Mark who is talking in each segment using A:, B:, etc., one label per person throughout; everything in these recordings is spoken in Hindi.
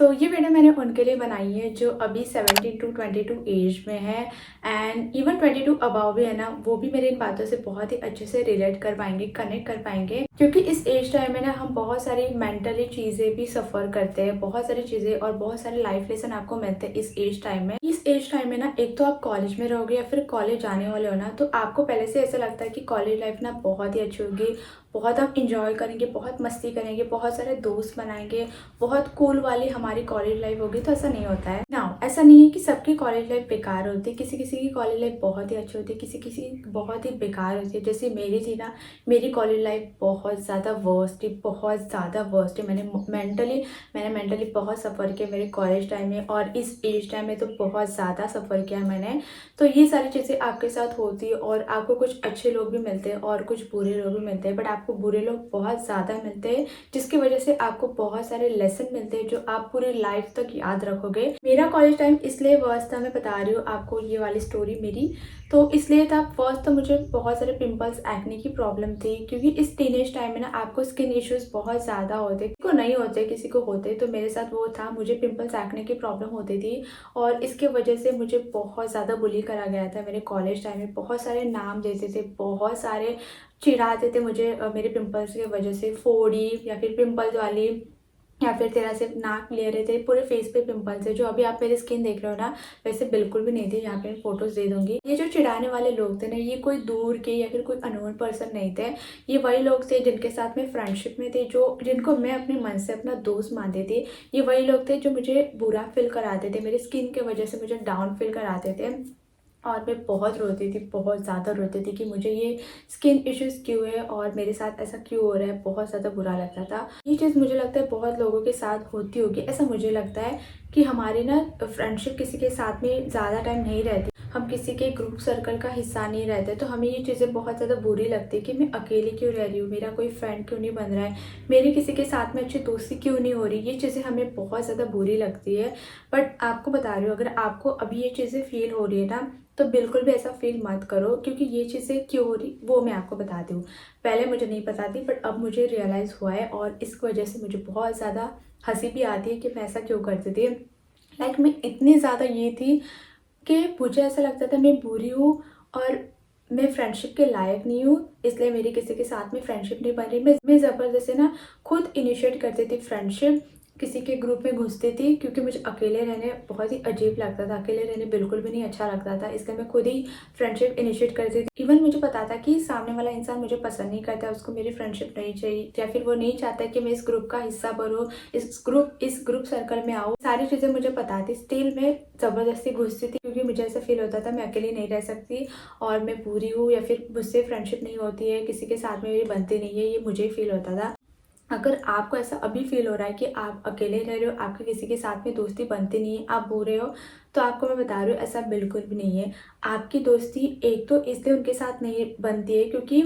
A: तो ये वीडियो मैंने उनके लिए बनाई है जो अभी 17 टू 22 एज में है एंड इवन 22 अबव भी है ना, वो भी मेरी इन बातों से बहुत ही अच्छे से रिलेट कर पाएंगे, कनेक्ट कर पाएंगे। क्योंकि इस एज टाइम में ना हम बहुत सारी मेंटली चीज़ें भी सफ़र करते हैं, बहुत सारी चीज़ें और बहुत सारे लाइफ लेसन आपको मिलते हैं इस एज टाइम में। इस एज टाइम में ना एक तो आप कॉलेज में रहोगे या फिर कॉलेज जाने वाले हो ना, तो आपको पहले से ऐसा लगता है कि कॉलेज लाइफ ना बहुत ही अच्छी होगी, बहुत आप इंजॉय करेंगे, बहुत मस्ती करेंगे, बहुत सारे दोस्त बनाएंगे, बहुत कूल वाली हमारी कॉलेज लाइफ होगी। तो ऐसा नहीं होता है ना, ऐसा नहीं है कि सबकी कॉलेज लाइफ बेकार होती है। किसी किसी की कॉलेज लाइफ बहुत ही अच्छी होती है, किसी किसी बहुत ही बेकार होती है। जैसे मेरी थी ना, मेरी कॉलेज लाइफ बहुत ज़्यादा वर्स्ट थी, बहुत ज़्यादा वर्स्ट थी। मैंने मेंटली बहुत सफ़र किया मेरे कॉलेज टाइम में, और इस एज टाइम में तो बहुत ज़्यादा सफ़र किया मैंने। तो ये सारी चीज़ें आपके साथ होती है और आपको कुछ अच्छे लोग भी मिलते हैं और कुछ बुरे लोग भी मिलते हैं, बट आपको बुरे लोग बहुत ज़्यादा मिलते हैं जिसकी वजह से आपको बहुत सारे लेसन मिलते हैं जो आप पूरी लाइफ तक याद रखोगे। मेरा कॉलेज टाइम इसलिए वर्स्ट था, मैं बता रही हूँ आपको ये वाली स्टोरी मेरी। तो इसलिए था फर्स्ट, तो मुझे बहुत सारे पिंपल्स, एक्ने की प्रॉब्लम थी, क्योंकि इस टीनेज टाइम में ना आपको स्किन इश्यूज बहुत ज़्यादा होते, किसी को नहीं होते किसी को होते। तो मेरे साथ वो था, मुझे पिंपल्स, एक्ने की प्रॉब्लम होती थी और इसके वजह से मुझे बहुत ज़्यादा बुली करा गया था मेरे कॉलेज टाइम में। बहुत सारे नाम देते थे, बहुत सारे चिढ़ाते थे मुझे मेरे पिंपल्स की वजह से, फोड़ी या फिर पिंपल्स वाली, या फिर तेरा सिर्फ नाक ले रहे थे, पूरे फेस पे पिंपल्स है। जो अभी आप मेरी स्किन देख रहे हो ना, वैसे बिल्कुल भी नहीं थी। यहाँ पे फोटोज दे दूंगी। ये जो चिढ़ाने वाले लोग थे ना, ये कोई दूर के या फिर कोई अननोन पर्सन नहीं थे। ये वही लोग थे जिनके साथ में फ्रेंडशिप में थे, जो जिनको मैं अपने मन से अपना दोस्त मानती थी। ये वही लोग थे जो मुझे बुरा फील कराते थे, मेरी स्किन की वजह से मुझे डाउन फील कराते थे। और मैं बहुत रोती थी, बहुत ज़्यादा रोती थी कि मुझे ये स्किन इश्यूज़ क्यों है और मेरे साथ ऐसा क्यों हो रहा है। बहुत ज़्यादा बुरा लगता था। ये चीज़ मुझे लगता है बहुत लोगों के साथ होती होगी, ऐसा मुझे लगता है कि हमारी ना फ्रेंडशिप किसी के साथ में ज़्यादा टाइम नहीं रहती, हम किसी के ग्रुप सर्कल का हिस्सा नहीं रहते, तो हमें ये चीज़ें बहुत ज़्यादा बुरी लगती है कि मैं अकेली क्यों रह रही हूँ, मेरा कोई फ्रेंड क्यों नहीं बन रहा है, मेरी किसी के साथ में अच्छी दोस्ती क्यों नहीं हो रही। ये चीज़ें हमें बहुत ज़्यादा बुरी लगती है। बट आपको बता रही हूँ, अगर आपको अभी ये चीज़ें फील हो रही है ना, तो बिल्कुल भी ऐसा फील मत करो, क्योंकि ये चीज़ें क्यों हो रही वो मैं आपको बताती हूँ। पहले मुझे नहीं पता थी, बट अब मुझे रियलाइज़ हुआ है और इस वजह से मुझे बहुत ज़्यादा हंसी भी आती है कि मैं ऐसा क्यों करती थी। मैं इतनी ज़्यादा ये थी कि मुझे ऐसा लगता था मैं बुरी हूँ और मैं फ्रेंडशिप के लायक नहीं हूँ, इसलिए मेरी किसी के साथ में फ्रेंडशिप नहीं बन रही। मैं ज़बरदस्ती ना खुद इनिशिएट करती थी फ्रेंडशिप, किसी के ग्रुप में घुसती थी, क्योंकि मुझे अकेले रहने बहुत ही अजीब लगता था, अकेले रहने बिल्कुल भी नहीं अच्छा लगता था। इसलिए मैं खुद ही फ्रेंडशिप इनिशिएट करती थी। इवन मुझे पता था कि सामने वाला इंसान मुझे पसंद नहीं करता, उसको मेरी फ्रेंडशिप नहीं चाहिए, या फिर वो नहीं चाहता कि मैं इस ग्रुप का हिस्सा बनूँ, इस ग्रुप सर्कल में आऊँ। सारी चीज़ें मुझे पता थी, स्टिल मैं ज़बरदस्ती घुसती थी, क्योंकि मुझे ऐसा फील होता था मैं अकेली नहीं रह सकती और मैं पूरी हूँ, या फिर मुझसे फ्रेंडशिप नहीं होती है, किसी के साथ में मेरी बनती नहीं है, ये मुझे फील होता था। अगर आपको ऐसा अभी फील हो रहा है कि आप अकेले रह रहे हो, आपके किसी के साथ में दोस्ती बनती नहीं है, आप बुरे हो, तो आपको मैं बता रही हूँ ऐसा बिल्कुल भी नहीं है। आपकी दोस्ती एक तो इसलिए उनके साथ नहीं बनती है क्योंकि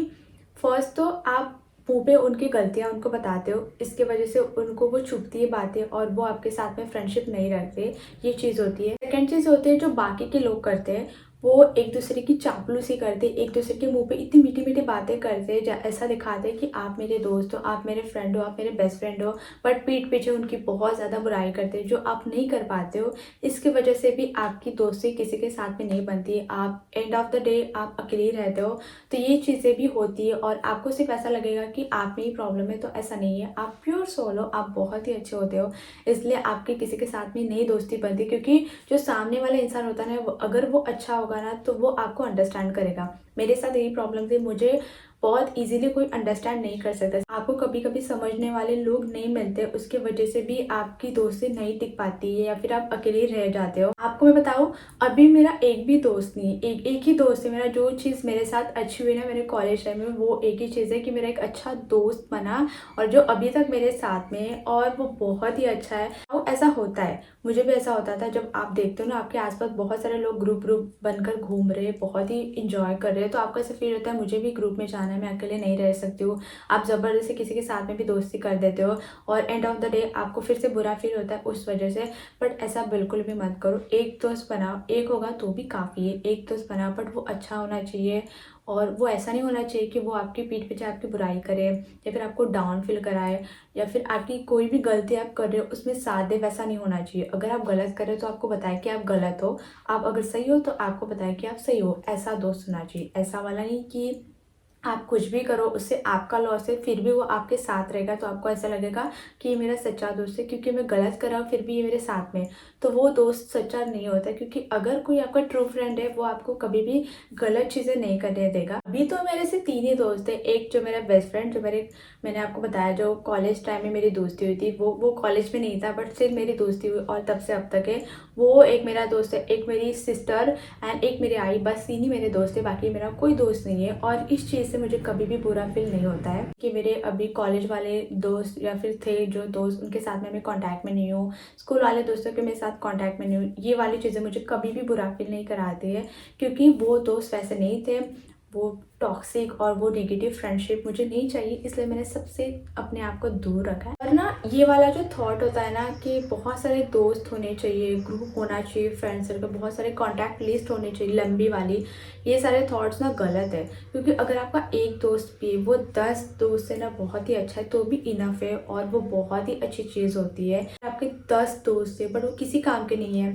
A: फर्स्ट तो आप मुँह पे उनकी गलतियाँ उनको बताते हो, इसके वजह से उनको वो चुभती है बातें और वो आपके साथ में फ्रेंडशिप नहीं रखते, ये चीज़ होती है। सेकंड चीज़ होती है जो बाकी के लोग करते हैं, वो एक दूसरे की चापलूसी करते, एक दूसरे के मुंह पे इतनी मीठी मीठी बातें करते, ऐसा दिखाते कि आप मेरे दोस्त हो, आप मेरे फ्रेंड हो, आप मेरे बेस्ट फ्रेंड हो, बट पीठ पीछे उनकी बहुत ज़्यादा बुराई करते जो आप नहीं कर पाते हो। इसकी वजह से भी आपकी दोस्ती किसी के साथ में नहीं बनती, आप एंड ऑफ द डे आप अकेले रहते हो। तो ये चीज़ें भी होती है और आपको सिर्फ ऐसा लगेगा कि आप में ही प्रॉब्लम है, तो ऐसा नहीं है। आप प्योर सोल हो, आप बहुत ही अच्छे होते हो, इसलिए आपके किसी के साथ में नहीं दोस्ती बनती, क्योंकि जो सामने वाला इंसान होता है ना, अगर वो अच्छा होगा ना, तो वो आपको अंडरस्टैंड करेगा। मेरे साथ यही प्रॉब्लम थी, मुझे बहुत इजीली कोई अंडरस्टैंड नहीं कर सकता। आपको कभी कभी समझने वाले लोग नहीं मिलते, उसकी वजह से भी आपकी दोस्ती नहीं टिक पाती है या फिर आप अकेले रह जाते हो। आपको मैं बताऊं, अभी मेरा एक भी दोस्त नहीं, एक ही दोस्त है मेरा। जो चीज़ मेरे साथ अच्छी हुई ना मेरे कॉलेज टाइम में, वो एक ही चीज़ है कि मेरा एक अच्छा दोस्त बना और जो अभी तक मेरे साथ में है, और वो बहुत ही अच्छा है। वो ऐसा होता है, मुझे भी ऐसा होता था, जब आप देखते हो ना आपके आसपास बहुत सारे लोग ग्रुप ग्रुप बनकर घूम रहे हैं, बहुत ही इंजॉय कर रहे हैं, तो आपको ऐसा फील होता है मुझे भी ग्रुप में जाना है, मैं अकेले नहीं रह सकती हूँ। आप ज़बरदस्ती किसी के साथ में भी दोस्ती कर देते हो और एंड ऑफ द डे आपको फिर से बुरा फील होता है उस वजह से। बट ऐसा बिल्कुल भी मत करो। एक दोस्त बनाओ, एक होगा तो भी काफ़ी है। एक दोस्त बनाओ बट वो अच्छा होना चाहिए और वो ऐसा नहीं होना चाहिए कि वो आपकी पीठ पीछे आपकी बुराई करे या फिर आपको डाउन फील कराए या फिर आपकी कोई भी गलती आप कर रहे हो उसमें साथ दे। वैसा नहीं होना चाहिए। अगर आप गलत कर रहे हो तो आपको बताए कि आप गलत हो, आप अगर सही हो तो आपको बताए कि आप सही हो। ऐसा दोस्त होना चाहिए। ऐसा वाला नहीं कि आप कुछ भी करो उससे आपका लॉस है फिर भी वो आपके साथ रहेगा तो आपको ऐसा लगेगा कि ये मेरा सच्चा दोस्त है, क्योंकि मैं गलत कर रहा हूँ फिर भी ये मेरे साथ में है। तो वो दोस्त सच्चा नहीं होता, क्योंकि अगर कोई आपका ट्रू फ्रेंड है वो आपको कभी भी गलत चीज़ें नहीं करने देगा। अभी तो मेरे से 3 ही दोस्त है। एक जो मेरा बेस्ट फ्रेंड, जो मैंने आपको बताया जो कॉलेज टाइम में मेरी दोस्ती हुई थी, वो कॉलेज में नहीं था बट सिर्फ मेरी दोस्ती हुई और तब से अब तक है। वो एक मेरा दोस्त है, एक मेरी सिस्टर एंड एक मेरी आई। बस 3 ही मेरे दोस्त है, बाकी मेरा कोई दोस्त नहीं है। और इस चीज़ से मुझे कभी भी बुरा फील नहीं होता है कि मेरे अभी कॉलेज वाले दोस्त या फिर थे जो दोस्त उनके साथ में मैं कांटेक्ट में नहीं हूँ, स्कूल वाले दोस्तों के मेरे साथ कांटेक्ट में नहीं हूँ। ये वाली चीज़ें मुझे कभी भी बुरा फील नहीं कराती है, क्योंकि वो दोस्त वैसे नहीं थे। वो टॉक्सिक और वो नेगेटिव फ्रेंडशिप मुझे नहीं चाहिए, इसलिए मैंने सबसे अपने आप को दूर रखा है। और ना ये वाला जो थॉट होता है ना कि बहुत सारे दोस्त होने चाहिए, ग्रुप होना चाहिए, फ्रेंड सर्कल, बहुत सारे कॉन्टैक्ट लिस्ट होनी चाहिए लंबी वाली, ये सारे थॉट्स ना गलत है। क्योंकि अगर आपका एक दोस्त भी है वो 10 दोस्त से ना बहुत ही अच्छा है तो भी इनफ है और वो बहुत ही अच्छी चीज़ होती है। आपके 10 दोस्त है बट वो किसी काम के नहीं है,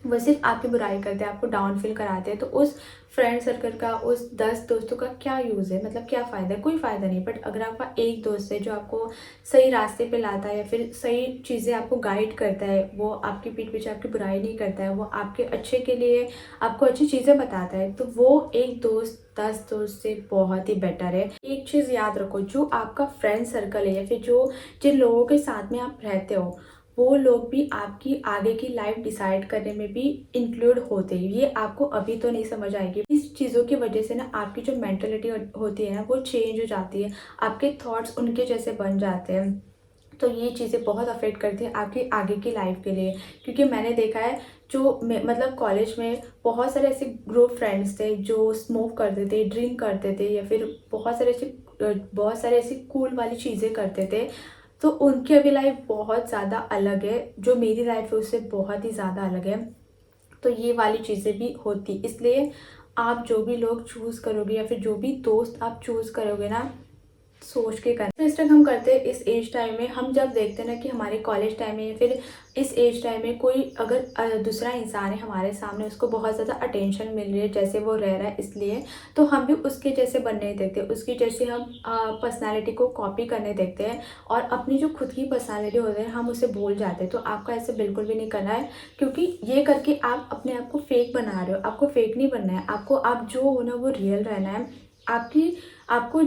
A: वो सिर्फ आपकी बुराई करते हैं, आपको डाउन फील कराते हैं, तो उस फ्रेंड सर्कल का, उस 10 दोस्तों का क्या यूज़ है? मतलब क्या फ़ायदा है? कोई फ़ायदा नहीं। बट अगर आपका एक दोस्त है जो आपको सही रास्ते पे लाता है या फिर सही चीज़ें आपको गाइड करता है, वो आपकी पीठ पीछे आपकी बुराई नहीं करता है, वो आपके अच्छे के लिए आपको अच्छी चीज़ें बताता है, तो वो एक दोस्त 10 दोस्त से बहुत ही बेटर है। एक चीज़ याद रखो, जो आपका फ्रेंड सर्कल है या फिर जिन लोगों के साथ में आप रहते हो, वो लोग भी आपकी आगे की लाइफ डिसाइड करने में भी इंक्लूड होते हैं। ये आपको अभी तो नहीं समझ आएगी। इस चीज़ों की वजह से ना आपकी जो मेंटलिटी होती है ना वो चेंज हो जाती है, आपके थॉट्स उनके जैसे बन जाते हैं। तो ये चीज़ें बहुत अफेक्ट करती हैं आपकी आगे की लाइफ के लिए। क्योंकि मैंने देखा है जो मतलब कॉलेज में बहुत सारे ऐसे ग्रुप फ्रेंड्स थे जो स्मोक करते थे, ड्रिंक करते थे या फिर बहुत सारे ऐसी कूल वाली चीज़ें करते थे, तो उनकी अभी लाइफ बहुत ज़्यादा अलग है। जो मेरी लाइफ है उससे बहुत ही ज़्यादा अलग है। तो ये वाली चीज़ें भी होती, इसलिए आप जो भी लोग चूज़ करोगे या फिर जो भी दोस्त आप चूज़ करोगे ना, सोच के करना। तो इस टाइम हम करते हैं इस एज टाइम में, हम जब देखते हैं ना कि हमारे कॉलेज टाइम में या फिर इस एज टाइम में कोई अगर दूसरा इंसान है हमारे सामने, उसको बहुत ज़्यादा अटेंशन मिल रही है जैसे वो रह रहा है, इसलिए तो हम भी उसके जैसे बनने देखते हैं, उसकी जैसे हम पर्सनालिटी को कॉपी करने देखते हैं और अपनी जो खुद की पर्सनालिटी होती है हम उसे भूल जाते हैं। तो आपको ऐसे बिल्कुल भी नहीं करना है, क्योंकि ये करके आप अपने आप को फेक बना रहे हो। आपको फेक नहीं बनना है, आपको आप जो हो ना वो रियल रहना है। आपको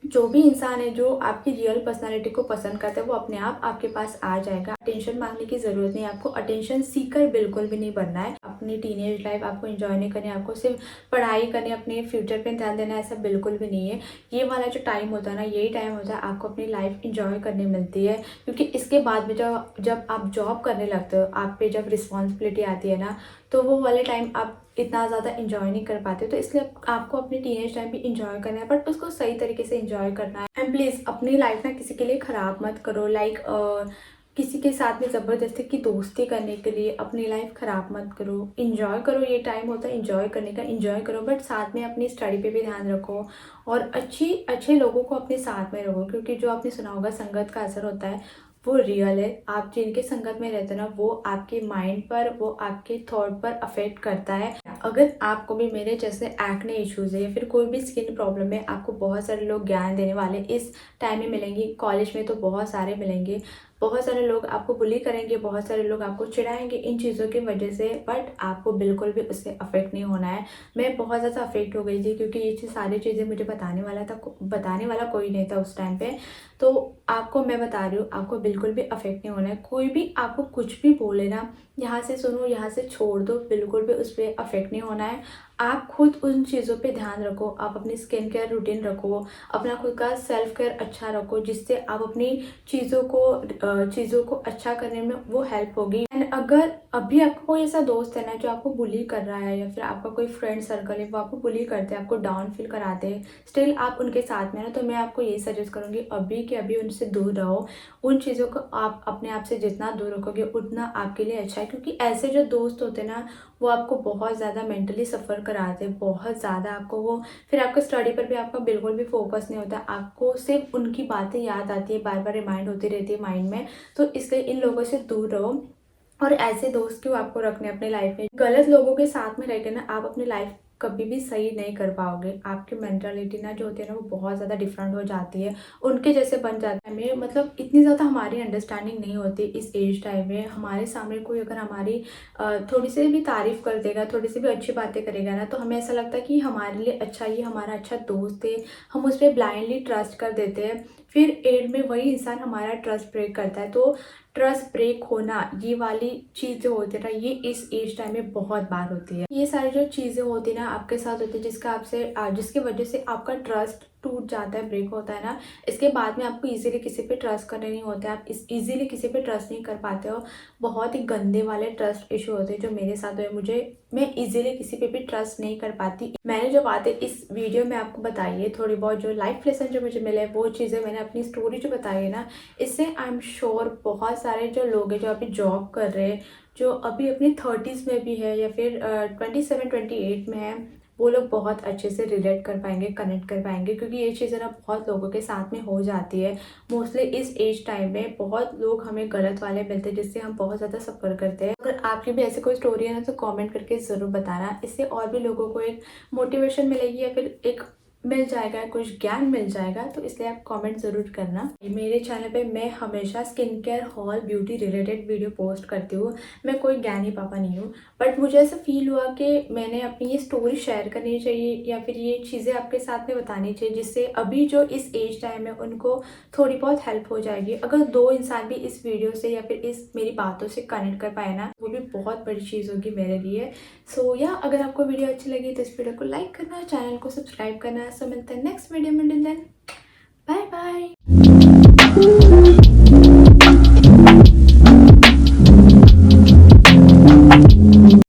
A: जो भी इंसान है जो आपकी रियल पर्सनालिटी को पसंद करता है वो अपने आप आपके पास आ जाएगा। अटेंशन मांगने की ज़रूरत नहीं है, आपको अटेंशन सीकर बिल्कुल भी नहीं बनना है। अपनी टीनेज लाइफ आपको एंजॉय नहीं करनी है, आपको सिर्फ पढ़ाई करनी, अपने फ्यूचर पे ध्यान देना है, ऐसा बिल्कुल भी नहीं है। ये वाला जो टाइम होता है ना, यही टाइम होता है आपको अपनी लाइफ इंजॉय करने मिलती है। क्योंकि इसके बाद में जब आप जॉब करने लगते हो, आप पे जब रिस्पॉन्सिबिलिटी आती है ना, तो वो वाले टाइम आप इतना ज़्यादा इंजॉय नहीं कर पाते। तो इसलिए आपको अपनी टीनेज टाइम भी इंजॉय करना है, बट उसको सही तरीके से इंजॉय करना है। एंड प्लीज़ अपनी लाइफ ना किसी के लिए ख़राब मत करो। किसी के साथ में ज़बरदस्ती की दोस्ती करने के लिए अपनी लाइफ ख़राब मत करो। इंजॉय करो, ये टाइम होता है इंजॉय करने का, इंजॉय करो, बट साथ में अपनी स्टडी पे भी ध्यान रखो और अच्छे लोगों को अपने साथ में रखो। क्योंकि जो आपने सुना होगा संगत का असर होता है, वो रियल है। आप जिनके संगत में रहते हो ना, वो आपके माइंड पर, वो आपके थॉट पर अफेक्ट करता है। अगर आपको भी मेरे जैसे एक्ने इश्यूज़ है या फिर कोई भी स्किन प्रॉब्लम है, आपको बहुत सारे लोग ज्ञान देने वाले इस टाइम में मिलेंगे। कॉलेज में तो बहुत सारे मिलेंगे, बहुत सारे लोग आपको बुली करेंगे, बहुत सारे लोग आपको चिढ़ाएंगे इन चीज़ों की वजह से, बट आपको बिल्कुल भी उससे अफेक्ट नहीं होना है। मैं बहुत ज़्यादा अफेक्ट हो गई थी क्योंकि ये सारी चीज़ें मुझे बताने वाला कोई नहीं था उस टाइम पे। तो आपको मैं बता रही हूँ, आपको बिल्कुल भी अफेक्ट नहीं होना है। कोई भी आपको कुछ भी बोले ना, यहाँ से सुनो यहाँ से छोड़ दो, बिल्कुल भी उस पर अफेक्ट नहीं होना है। आप खुद उन चीज़ों पे ध्यान रखो, आप अपनी स्किन केयर रूटीन रखो, अपना खुद का सेल्फ केयर अच्छा रखो, जिससे आप अपनी चीज़ों को अच्छा करने में वो हेल्प होगी। एंड अगर अभी आपका कोई ऐसा दोस्त है ना जो आपको बुली कर रहा है, या फिर आपका कोई फ्रेंड सर्कल है वो आपको बुली करते हैं, आपको डाउन फील कराते हैं, स्टिल आप उनके साथ में ना, तो मैं आपको यही सजेस्ट करूँगी अभी के अभी उनसे दूर रहो। उन चीज़ों को आप अपने आप से जितना दूर रखोगे उतना आपके लिए अच्छा है, क्योंकि ऐसे जो दोस्त होते हैं ना वो आपको बहुत ज़्यादा मेंटली सफ़र कराते हैं, बहुत ज़्यादा आपको वो, फिर आपको स्टडी पर भी आपका बिल्कुल भी फोकस नहीं होता, आपको सिर्फ उनकी बातें याद आती है, बार बार रिमाइंड होती रहती है माइंड में। तो इसलिए इन लोगों से दूर रहो। और ऐसे दोस्त क्यों आपको रखने अपने लाइफ में, गलत लोगों के साथ में रहकर ना आप अपनी लाइफ कभी भी सही नहीं कर पाओगे। आपकी मेंटालिटी ना जो होती है ना वो बहुत ज़्यादा डिफरेंट हो जाती है, उनके जैसे बन जाता है। हमें मतलब इतनी ज़्यादा हमारी अंडरस्टैंडिंग नहीं होती इस एज टाइम में। हमारे सामने कोई अगर हमारी थोड़ी सी भी तारीफ़ कर देगा, थोड़ी सी भी अच्छी बातें करेगा ना, तो हमें ऐसा लगता है कि हमारे लिए अच्छा, ये हमारा अच्छा दोस्त है, हम उस पर ब्लाइंडली ट्रस्ट कर देते हैं। फिर एंड में वही इंसान हमारा ट्रस्ट ब्रेक करता है। तो ट्रस्ट ब्रेक होना, ये वाली चीज़ जो होती है ना, ये इस एज टाइम में बहुत बार होती है। ये सारी जो चीज़ें होती है ना आपके साथ होती है, जिसकी वजह से आपका ट्रस्ट टूट जाता है, ब्रेक होता है ना, इसके बाद में आपको इजीली किसी पे ट्रस्ट करने नहीं होता है, आप इजीली किसी पे ट्रस्ट नहीं कर पाते हो। बहुत ही गंदे वाले ट्रस्ट इशू होते हैं जो मेरे साथ हुए। मैं इजीली किसी पे भी ट्रस्ट नहीं कर पाती। मैंने जो बातें इस वीडियो में आपको बताई है, थोड़ी बहुत जो लाइफ लेसन जो मुझे मिले, वो चीज़ें मैंने अपनी स्टोरी जो बताई है ना, इससे आई एम श्योर बहुत सारे जो लोग हैं जो अभी जॉब कर रहे हैं, जो अभी अपनी 30s में भी है, या फिर 27-28 में है, वो लोग बहुत अच्छे से रिलेट कर पाएंगे, कनेक्ट कर पाएंगे, क्योंकि ये चीज़ें ना बहुत लोगों के साथ में हो जाती है। मोस्टली इस एज टाइम में बहुत लोग हमें गलत वाले मिलते हैं, जिससे हम बहुत ज़्यादा सफ़र करते हैं। अगर आपकी भी ऐसी कोई स्टोरी है ना, तो कमेंट करके ज़रूर बताना, इससे और भी लोगों को एक मोटिवेशन मिलेगी, या फिर एक मिल जाएगा, कुछ ज्ञान मिल जाएगा। तो इसलिए आप कमेंट ज़रूर करना। मेरे चैनल पे मैं हमेशा skin care, hall, beauty related video post करती हूँ। मैं कोई ज्ञानी पापा नहीं हूँ, बट मुझे ऐसा फील हुआ कि मैंने अपनी ये स्टोरी शेयर करनी चाहिए, या फिर ये चीज़ें आपके साथ में बतानी चाहिए, जिससे अभी जो इस एज टाइम है उनको थोड़ी बहुत हेल्प हो जाएगी। अगर 2 इंसान भी इस वीडियो से या फिर इस मेरी बातों से कनेक्ट कर पाए ना, वो भी बहुत बड़ी चीज़ होगी मेरे लिए। सो या अगर आपको वीडियो अच्छी लगी तो इस वीडियो को लाइक करना, चैनल को सब्सक्राइब करना। सो मिलते हैं नेक्स्ट वीडियो में, देन बाय बाय।